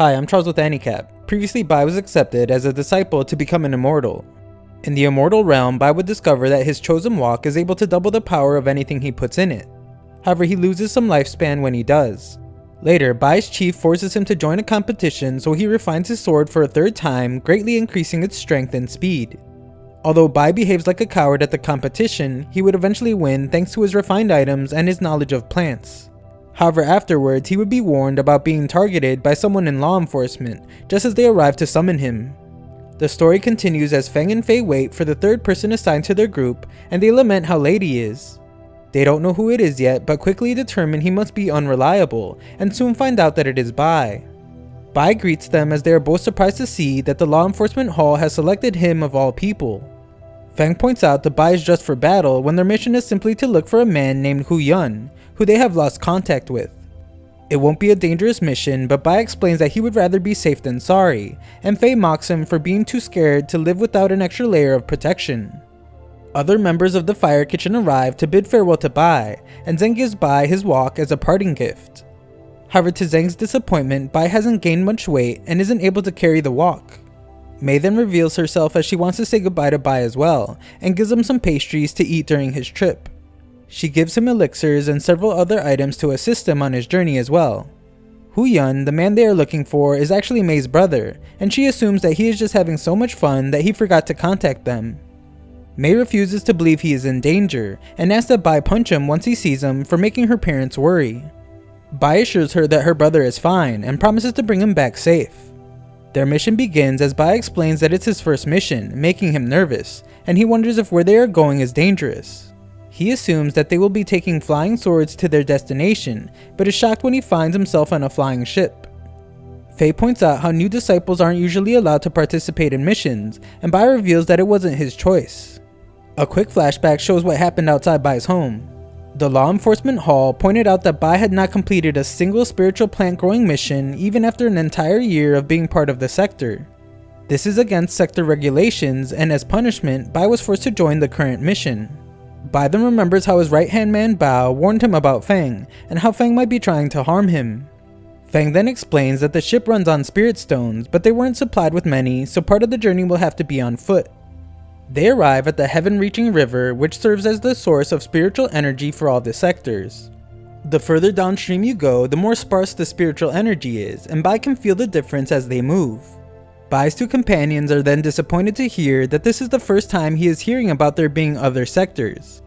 Hi, I'm Charles with Anycap. Previously, Bai was accepted as a disciple to become an immortal. In the immortal realm, Bai would discover that his chosen walk is able to double the power of anything he puts in it. However, he loses some lifespan when he does. Later, Bai's chief forces him to join a competition, so he refines his sword for a third time, greatly increasing its strength and speed. Although Bai behaves like a coward at the competition, he would eventually win thanks to his refined items and his knowledge of plants. However, afterwards, he would be warned about being targeted by someone in law enforcement, just as they arrive to summon him. The story continues as Feng and Fei wait for the third person assigned to their group, and they lament how late he is. They don't know who it is yet, but quickly determine he must be unreliable, and soon find out that it is Bai. Bai greets them as they are both surprised to see that the law enforcement hall has selected him of all people. Feng points out that Bai is dressed for battle when their mission is simply to look for a man named Hu Yun, who they have lost contact with. It won't be a dangerous mission, but Bai explains that he would rather be safe than sorry, and Fei mocks him for being too scared to live without an extra layer of protection. Other members of the fire kitchen arrive to bid farewell to Bai, and Zheng gives Bai his walk as a parting gift. However, to Zheng's disappointment, Bai hasn't gained much weight and isn't able to carry the walk. Mei then reveals herself as she wants to say goodbye to Bai as well, and gives him some pastries to eat during his trip. She gives him elixirs and several other items to assist him on his journey as well. Hu Yun, the man they are looking for, is actually Mei's brother, and she assumes that he is just having so much fun that he forgot to contact them. Mei refuses to believe he is in danger, and asks that Bai punch him once he sees him for making her parents worry. Bai assures her that her brother is fine, and promises to bring him back safe. Their mission begins as Bai explains that it's his first mission, making him nervous, and he wonders if where they are going is dangerous. He assumes that they will be taking flying swords to their destination, but is shocked when he finds himself on a flying ship. Fei points out how new disciples aren't usually allowed to participate in missions, and Bai reveals that it wasn't his choice. A quick flashback shows what happened outside Bai's home. The law enforcement hall pointed out that Bai had not completed a single spiritual plant growing mission even after an entire year of being part of the sector. This is against sector regulations, and as punishment, Bai was forced to join the current mission. Bai then remembers how his right-hand man Bao warned him about Feng, and how Feng might be trying to harm him. Feng then explains that the ship runs on spirit stones, but they weren't supplied with many, so part of the journey will have to be on foot. They arrive at the heaven-reaching river, which serves as the source of spiritual energy for all the sectors. The further downstream you go, the more sparse the spiritual energy is, and Bai can feel the difference as they move. Bai's two companions are then disappointed to hear that this is the first time he is hearing about there being other sectors.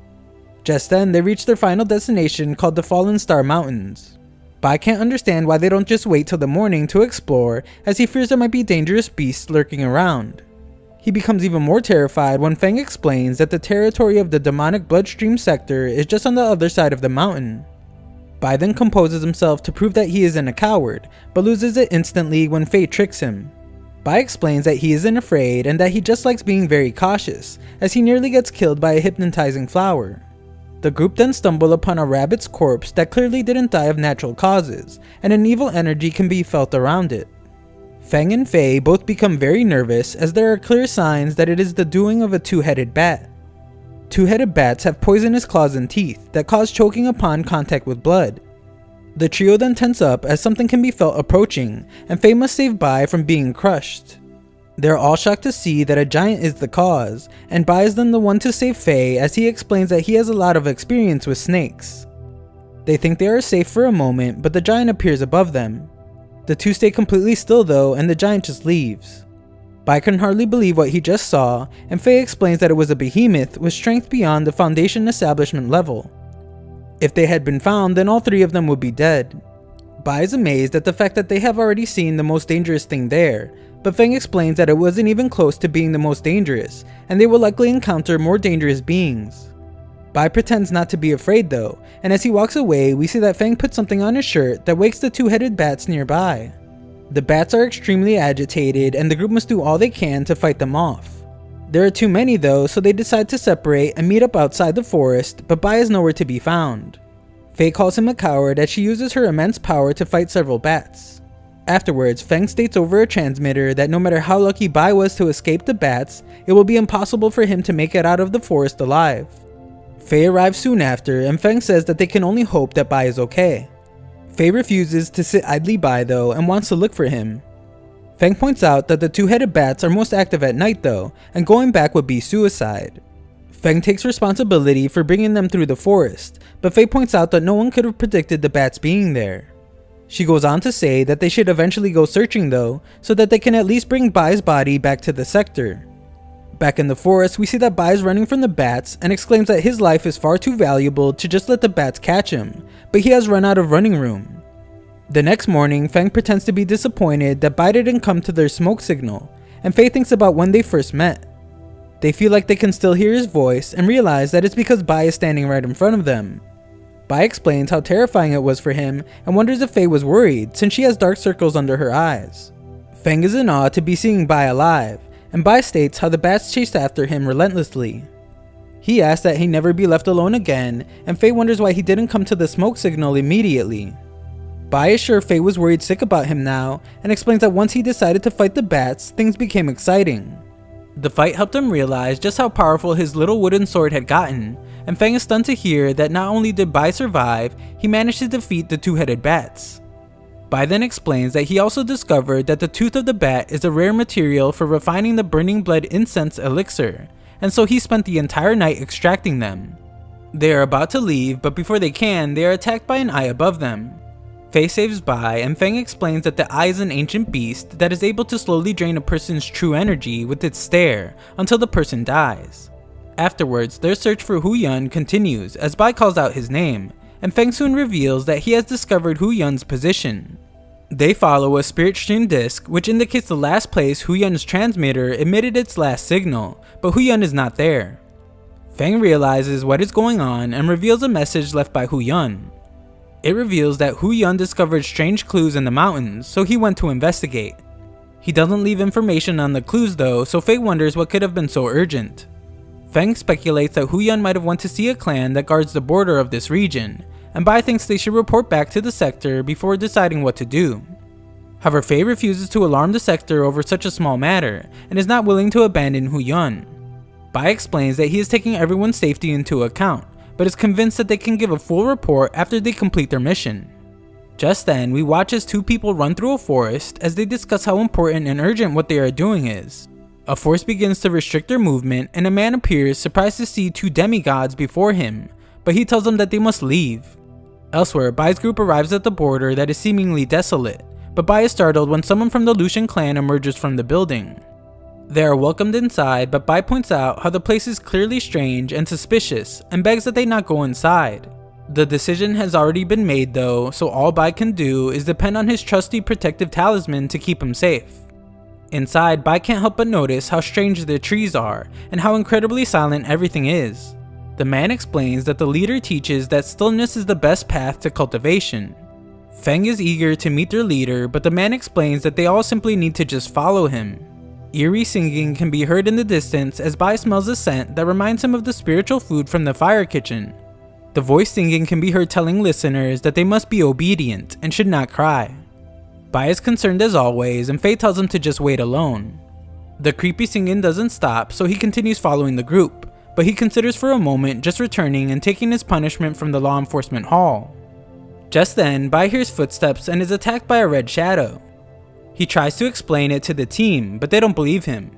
Just then, they reach their final destination called the Fallen Star Mountains. Bai can't understand why they don't just wait till the morning to explore, as he fears there might be dangerous beasts lurking around. He becomes even more terrified when Feng explains that the territory of the demonic bloodstream sector is just on the other side of the mountain. Bai then composes himself to prove that he isn't a coward, but loses it instantly when Fei tricks him. Bai explains that he isn't afraid and that he just likes being very cautious, as he nearly gets killed by a hypnotizing flower. The group then stumble upon a rabbit's corpse that clearly didn't die of natural causes, and an evil energy can be felt around it. Feng and Fei both become very nervous as there are clear signs that it is the doing of a two-headed bat. Two-headed bats have poisonous claws and teeth that cause choking upon contact with blood. The trio then tense up as something can be felt approaching, and Fei must save Bai from being crushed. They're all shocked to see that a giant is the cause, and Bai is then the one to save Fei as he explains that he has a lot of experience with snakes. They think they are safe for a moment, but the giant appears above them. The two stay completely still though, and the giant just leaves. Bai can hardly believe what he just saw, and Fei explains that it was a behemoth with strength beyond the Foundation establishment level. If they had been found, then all three of them would be dead. Bai is amazed at the fact that they have already seen the most dangerous thing there, but Feng explains that it wasn't even close to being the most dangerous, and they will likely encounter more dangerous beings. Bai pretends not to be afraid though, and as he walks away, we see that Feng puts something on his shirt that wakes the two-headed bats nearby. The bats are extremely agitated, and the group must do all they can to fight them off. There are too many though, so they decide to separate and meet up outside the forest, but Bai is nowhere to be found. Fei calls him a coward as she uses her immense power to fight several bats. Afterwards, Feng states over a transmitter that no matter how lucky Bai was to escape the bats, it will be impossible for him to make it out of the forest alive. Fei arrives soon after, and Feng says that they can only hope that Bai is okay. Faye refuses to sit idly by though and wants to look for him. Fang points out that the two-headed bats are most active at night though, and going back would be suicide. Fang takes responsibility for bringing them through the forest, but Faye points out that no one could have predicted the bats being there. She goes on to say that they should eventually go searching though, so that they can at least bring Bai's body back to the sector. Back in the forest, we see that Bai is running from the bats and exclaims that his life is far too valuable to just let the bats catch him, but he has run out of running room. The next morning, Fang pretends to be disappointed that Bai didn't come to their smoke signal, and Faye thinks about when they first met. They feel like they can still hear his voice and realize that it's because Bai is standing right in front of them. Bai explains how terrifying it was for him and wonders if Faye was worried since she has dark circles under her eyes. Fang is in awe to be seeing Bai alive, and Bai states how the bats chased after him relentlessly. He asks that he never be left alone again, and Faye wonders why he didn't come to the smoke signal immediately. Bai is sure Faye was worried sick about him now, and explains that once he decided to fight the bats, things became exciting. The fight helped him realize just how powerful his little wooden sword had gotten, and Fang is stunned to hear that not only did Bai survive, he managed to defeat the two-headed bats. Bai then explains that he also discovered that the tooth of the bat is a rare material for refining the burning blood incense elixir, and so he spent the entire night extracting them. They are about to leave, but before they can, they are attacked by an eye above them. Faye saves Bai, and Fang explains that the eye is an ancient beast that is able to slowly drain a person's true energy with its stare until the person dies. Afterwards, their search for Hu Yun continues as Bai calls out his name, and Fang soon reveals that he has discovered Hu Yun's position. They follow a spirit stream disc which indicates the last place Hu Yun's transmitter emitted its last signal, but Hu Yun is not there. Fang realizes what is going on and reveals a message left by Hu Yun. It reveals that Hu Yun discovered strange clues in the mountains, so he went to investigate. He doesn't leave information on the clues though, so Faye wonders what could have been so urgent. Fang speculates that Hu Yun might have went to see a clan that guards the border of this region, and Bai thinks they should report back to the sector before deciding what to do. However, Faye refuses to alarm the sector over such a small matter, and is not willing to abandon Hu Yun. Bai explains that he is taking everyone's safety into account, but is convinced that they can give a full report after they complete their mission. Just then, we watch as two people run through a forest as they discuss how important and urgent what they are doing is. A force begins to restrict their movement, and a man appears surprised to see two demigods before him, but he tells them that they must leave. Elsewhere, Bai's group arrives at the border that is seemingly desolate, but Bai is startled when someone from the Lucian clan emerges from the building. They are welcomed inside, but Bai points out how the place is clearly strange and suspicious and begs that they not go inside. The decision has already been made though, so all Bai can do is depend on his trusty protective talisman to keep him safe. Inside, Bai can't help but notice how strange the trees are and how incredibly silent everything is. The man explains that the leader teaches that stillness is the best path to cultivation. Fang is eager to meet their leader, but the man explains that they all simply need to just follow him. Eerie singing can be heard in the distance as Bai smells a scent that reminds him of the spiritual food from the fire kitchen. The voice singing can be heard telling listeners that they must be obedient and should not cry. Bai is concerned as always, and Faye tells him to just wait alone. The creepy singing doesn't stop, so he continues following the group, but he considers for a moment just returning and taking his punishment from the law enforcement hall. Just then, Bai hears footsteps and is attacked by a red shadow. He tries to explain it to the team, but they don't believe him.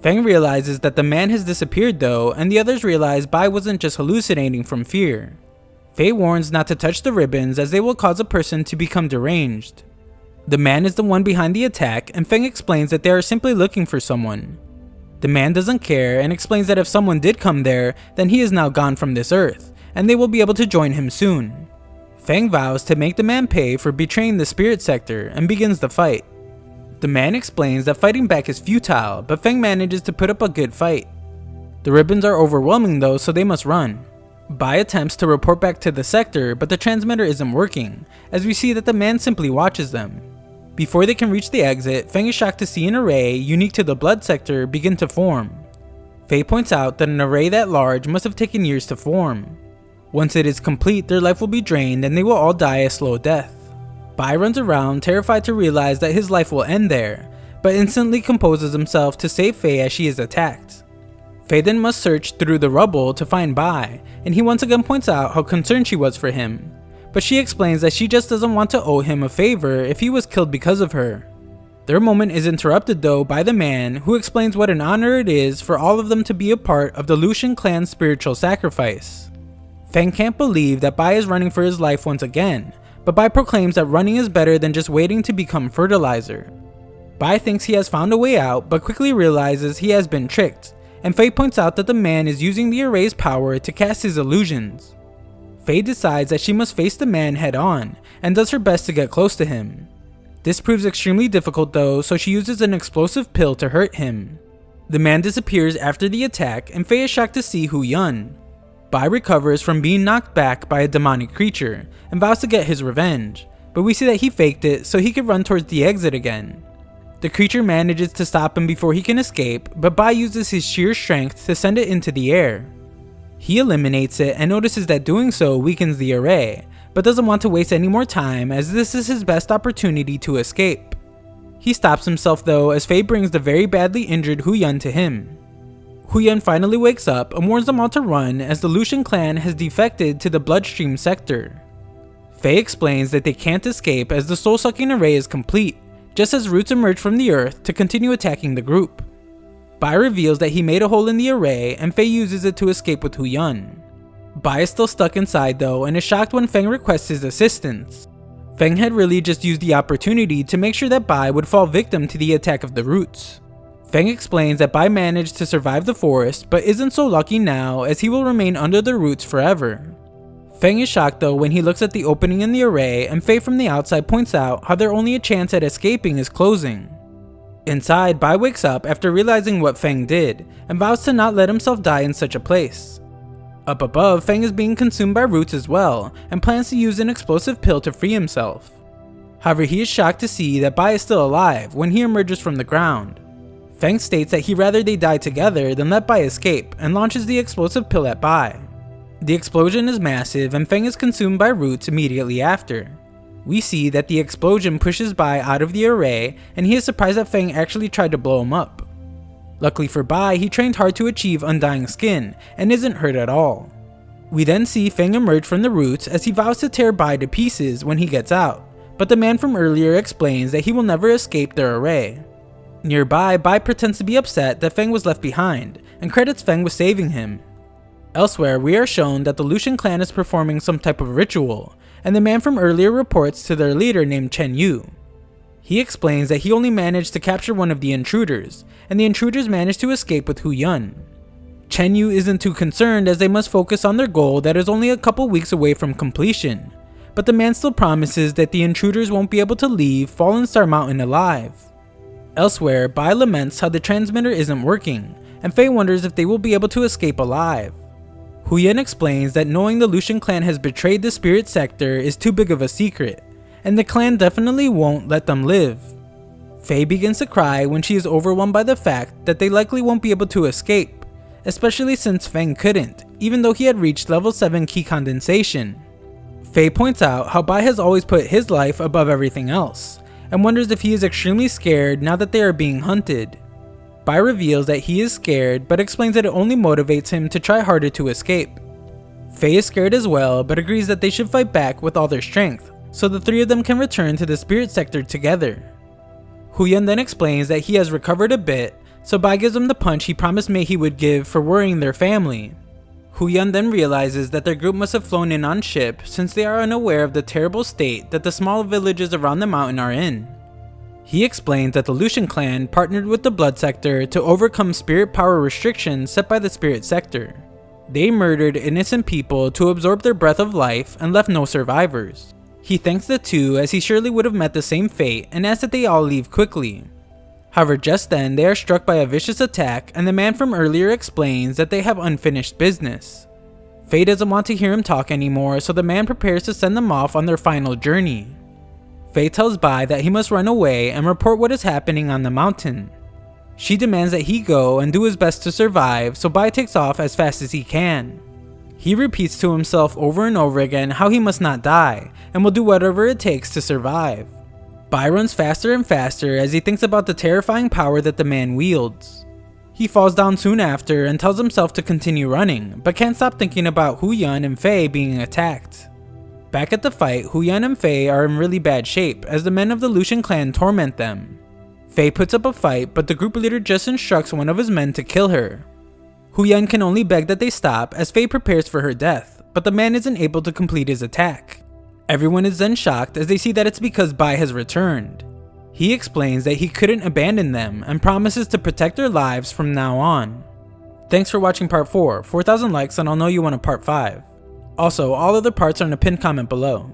Fang realizes that the man has disappeared though, and the others realize Bai wasn't just hallucinating from fear. Faye warns not to touch the ribbons as they will cause a person to become deranged. The man is the one behind the attack, and Fang explains that they are simply looking for someone. The man doesn't care and explains that if someone did come there, then he is now gone from this earth, and they will be able to join him soon. Fang vows to make the man pay for betraying the spirit sector and begins the fight. The man explains that fighting back is futile, but Fang manages to put up a good fight. The ribbons are overwhelming though, so they must run. Bai attempts to report back to the sector, but the transmitter isn't working, as we see that the man simply watches them. Before they can reach the exit, Fang is shocked to see an array unique to the blood sector begin to form. Faye points out that an array that large must have taken years to form. Once it is complete, their life will be drained and they will all die a slow death. Bai runs around, terrified to realize that his life will end there, but instantly composes himself to save Faye as she is attacked. Faye then must search through the rubble to find Bai, and he once again points out how concerned she was for him, but she explains that she just doesn't want to owe him a favor if he was killed because of her. Their moment is interrupted though by the man, who explains what an honor it is for all of them to be a part of the Lucian clan's spiritual sacrifice. Feng can't believe that Bai is running for his life once again, but Bai proclaims that running is better than just waiting to become fertilizer. Bai thinks he has found a way out, but quickly realizes he has been tricked, and Faye points out that the man is using the array's power to cast his illusions. Faye decides that she must face the man head on, and does her best to get close to him. This proves extremely difficult though, so she uses an explosive pill to hurt him. The man disappears after the attack, and Faye is shocked to see Hu Yun. Bai recovers from being knocked back by a demonic creature, and vows to get his revenge, but we see that he faked it so he could run towards the exit again. The creature manages to stop him before he can escape, but Bai uses his sheer strength to send it into the air. He eliminates it and notices that doing so weakens the array, but doesn't want to waste any more time as this is his best opportunity to escape. He stops himself though as Faye brings the very badly injured Hu Yun to him. Hu Yun finally wakes up and warns them all to run as the Lucian clan has defected to the bloodstream sector. Faye explains that they can't escape as the soul-sucking array is complete, just as roots emerge from the earth to continue attacking the group. Bai reveals that he made a hole in the array and Faye uses it to escape with Hu Yun. Bai is still stuck inside though and is shocked when Feng requests his assistance. Feng had really just used the opportunity to make sure that Bai would fall victim to the attack of the roots. Feng explains that Bai managed to survive the forest but isn't so lucky now as he will remain under the roots forever. Feng is shocked though when he looks at the opening in the array, and Faye from the outside points out how their only chance at escaping is closing. Inside, Bai wakes up after realizing what Feng did and vows to not let himself die in such a place. Up above, Feng is being consumed by roots as well, and plans to use an explosive pill to free himself. However, he is shocked to see that Bai is still alive when he emerges from the ground. Feng states that he'd rather they die together than let Bai escape, and launches the explosive pill at Bai. The explosion is massive and Feng is consumed by roots immediately after. We see that the explosion pushes Bai out of the array, and he is surprised that Feng actually tried to blow him up. Luckily for Bai, he trained hard to achieve undying skin, and isn't hurt at all. We then see Feng emerge from the roots as he vows to tear Bai to pieces when he gets out, but the man from earlier explains that he will never escape their array. Nearby, Bai pretends to be upset that Feng was left behind, and credits Feng with saving him. Elsewhere, we are shown that the Lucian clan is performing some type of ritual, and the man from earlier reports to their leader named Chen Yu. He explains that he only managed to capture one of the intruders, and the intruders managed to escape with Hu Yun. Chen Yu isn't too concerned as they must focus on their goal that is only a couple weeks away from completion, but the man still promises that the intruders won't be able to leave Fallen Star Mountain alive. Elsewhere, Bai laments how the transmitter isn't working, and Faye wonders if they will be able to escape alive. Hu Yun explains that knowing the Lucian clan has betrayed the spirit sector is too big of a secret, and the clan definitely won't let them live. Faye begins to cry when she is overwhelmed by the fact that they likely won't be able to escape, especially since Feng couldn't, even though he had reached level 7 key condensation. Faye points out how Bai has always put his life above everything else, and wonders if he is extremely scared now that they are being hunted. Bai reveals that he is scared, but explains that it only motivates him to try harder to escape. Faye is scared as well, but agrees that they should fight back with all their strength, so the three of them can return to the spirit sector together. Hu Yun then explains that he has recovered a bit, so Bai gives him the punch he promised Mei he would give for worrying their family. Hu Yun then realizes that their group must have flown in on ship since they are unaware of the terrible state that the small villages around the mountain are in. He explains that the Lucian clan partnered with the Blood Sector to overcome spirit power restrictions set by the Spirit Sector. They murdered innocent people to absorb their breath of life and left no survivors. He thanks the two as he surely would have met the same fate and asks that they all leave quickly. However, just then they are struck by a vicious attack and the man from earlier explains that they have unfinished business. Faye doesn't want to hear him talk anymore, so the man prepares to send them off on their final journey. Faye tells Bai that he must run away and report what is happening on the mountain. She demands that he go and do his best to survive, so Bai takes off as fast as he can. He repeats to himself over and over again how he must not die, and will do whatever it takes to survive. Bai runs faster and faster as he thinks about the terrifying power that the man wields. He falls down soon after and tells himself to continue running, but can't stop thinking about Hu Yun and Faye being attacked. Back at the fight, Huyan and Fei are in really bad shape as the men of the Lucian clan torment them. Fei puts up a fight, but the group leader just instructs one of his men to kill her. Huyan can only beg that they stop as Fei prepares for her death, but the man isn't able to complete his attack. Everyone is then shocked as they see that it's because Bai has returned. He explains that he couldn't abandon them and promises to protect their lives from now on. Thanks for watching part 4, 4,000 likes and I'll know you want a part 5. Also, all other parts are in a pinned comment below.